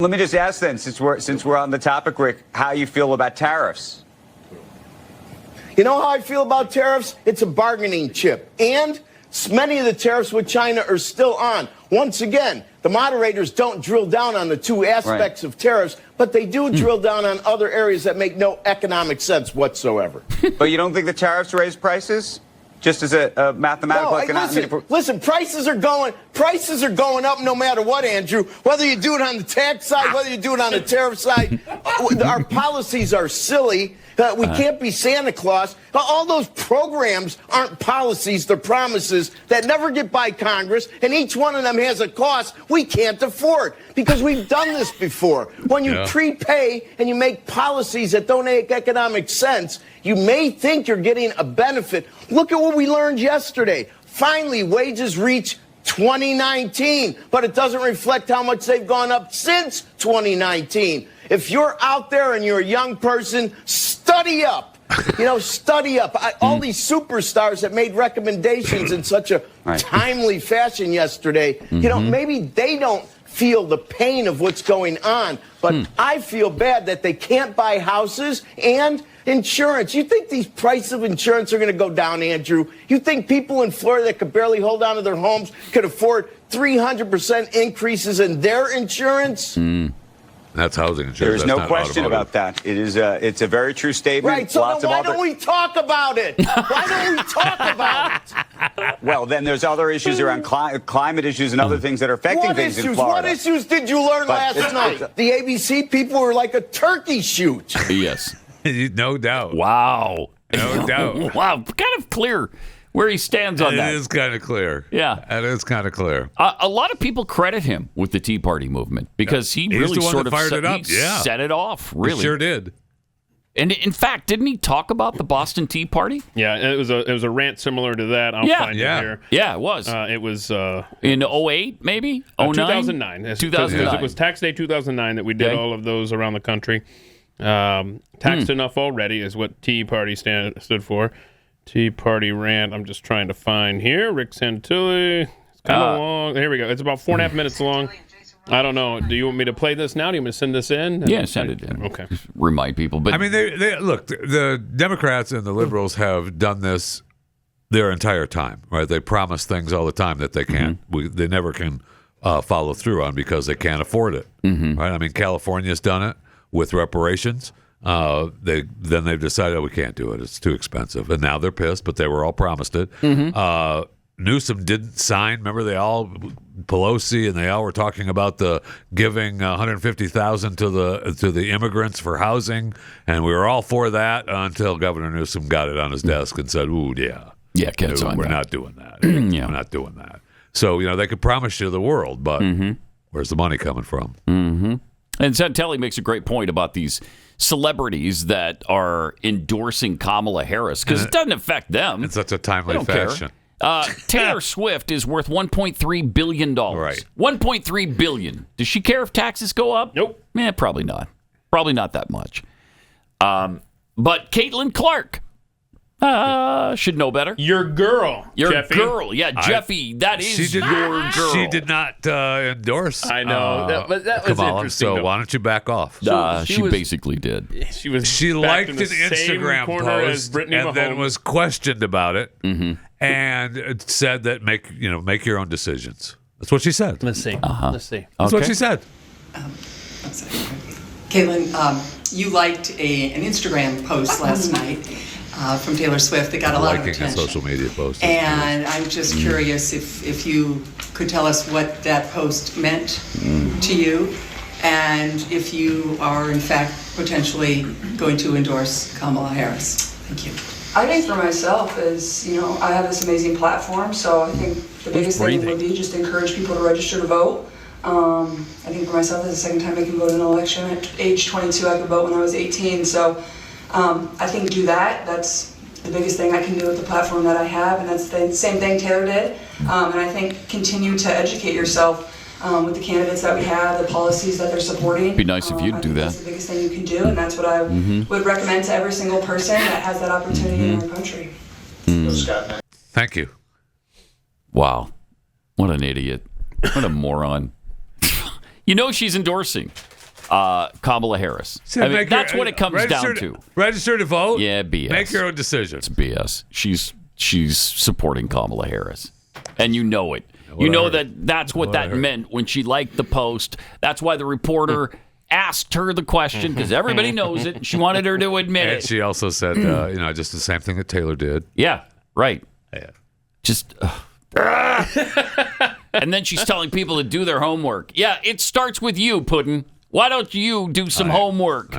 Let me just ask then, since we're on the topic, Rick, how you feel about tariffs? You know how I feel about tariffs? It's a bargaining chip. And many of the tariffs with China are still on. Once again, the moderators don't drill down on the two aspects of tariffs, but they do drill down on other areas that make no economic sense whatsoever. But you don't think the tariffs raise prices? Just as a mathematical economic... Listen, prices are going up no matter what, Andrew. Whether you do it on the tax side, whether you do it on the tariff side, our policies are silly. We can't be Santa Claus. All those programs aren't policies, they're promises that never get by Congress, and each one of them has a cost we can't afford because we've done this before. When you prepay and you make policies that don't make economic sense, you may think you're getting a benefit. Look at what we learned yesterday. Finally, wages reach 2019, but it doesn't reflect how much they've gone up since 2019. If you're out there and you're a young person, study up. Study up. All these superstars that made recommendations in such a timely fashion yesterday, maybe they don't feel the pain of what's going on, but I feel bad that they can't buy houses and insurance. You think these prices of insurance are going to go down, Andrew? You think people in Florida that could barely hold on to their homes could afford 300% increases in their insurance? That's housing insurance. There is no question about that. It's a very true statement. Right, so then why don't we talk about it? Why don't we talk about it? Well, then there's other issues around climate issues and other things that are affecting things in Florida. What issues did you learn last night? The ABC people were like a turkey shoot. Yes. No doubt. Wow. No doubt. Wow. Kind of clear where he stands on that. It is kind of clear. Yeah. It is kind of clear. A lot of people credit him with the Tea Party movement because he really sort of fired it up. Set it off, really. He sure did. And in fact, didn't he talk about the Boston Tea Party? Yeah, it was a rant similar to that. I'll find it here. Yeah, it was. It was in 08, maybe? 09? 2009. 2009. It was Tax Day 2009 that we did all of those around the country. Taxed enough already is what Tea Party stood for. Tea Party rant. I'm just trying to find here. Rick Santilli. It's kind of long. Here we go. It's about 4.5 minutes long. I don't know. Do you want me to play this now? Do you want me to send this in? Yeah, send it in. Okay. Just remind people. But I mean, they look. The Democrats and the liberals have done this their entire time, right? They promise things all the time that they can't. They never can follow through on because they can't afford it, right? I mean, California's done it with reparations. They've decided we can't do it. It's too expensive, and now they're pissed. But they were all promised it. Newsom didn't sign. Remember, Pelosi and they all were talking about the giving $150,000 to the immigrants for housing, and we were all for that until Governor Newsom got it on his desk and said, "Ooh, can't sign we're that. not doing that. We're not doing that." So they could promise you the world, but where's the money coming from? And Santelli makes a great point about these celebrities that are endorsing Kamala Harris because it doesn't affect them. In such a timely fashion. Taylor Swift is worth $1.3 billion. Right. $1.3 billion. Does she care if taxes go up? Nope. Probably not. Probably not that much. But Kaitlin Clark should know better. Your girl. Jeffy. Girl. Yeah, Jeffy. That is your girl. She did not endorse. I know. But that was Kamala, interesting. so why don't you back off? She basically did. She liked in an the same Instagram corner as post Brittany and Mahomes. then was questioned about it and it said that make your own decisions. That's what she said. Let's see. Let's see. That's what she said. I'm sorry. Kaitlin, you liked an Instagram post last night from Taylor Swift that got a lot of attention. Liking a social media post. And I'm just curious if you could tell us what that post meant to you, and if you are in fact potentially going to endorse Kamala Harris. Thank you. I think for myself is, I have this amazing platform, so I think the biggest thing would be just to encourage people to register to vote. I think for myself, this is the second time I can vote in an election. At age 22, I could vote when I was 18, so I think do that. That's the biggest thing I can do with the platform that I have, and that's the same thing Taylor did. And I think continue to educate yourself with the candidates that we have, the policies that they're supporting. It'd be nice if you'd do that. That's the biggest thing you can do, and that's what I would recommend to every single person that has that opportunity in our country. Thank you. Wow. What an idiot. What a moron. She's endorsing. Kamala Harris. So I mean, make that's your- what it comes down to. Register to vote. Yeah, BS. Make your own decision. It's BS. She's supporting Kamala Harris, and you know it. You know that's what that meant when she liked the post. That's why the reporter asked her the question, because everybody knows it. She wanted her to admit And it. she also said, just the same thing that Taylor did. Yeah, right. Yeah. Just. And then she's telling people to do their homework. Yeah, it starts with you, Puddin'. Why don't you do some homework?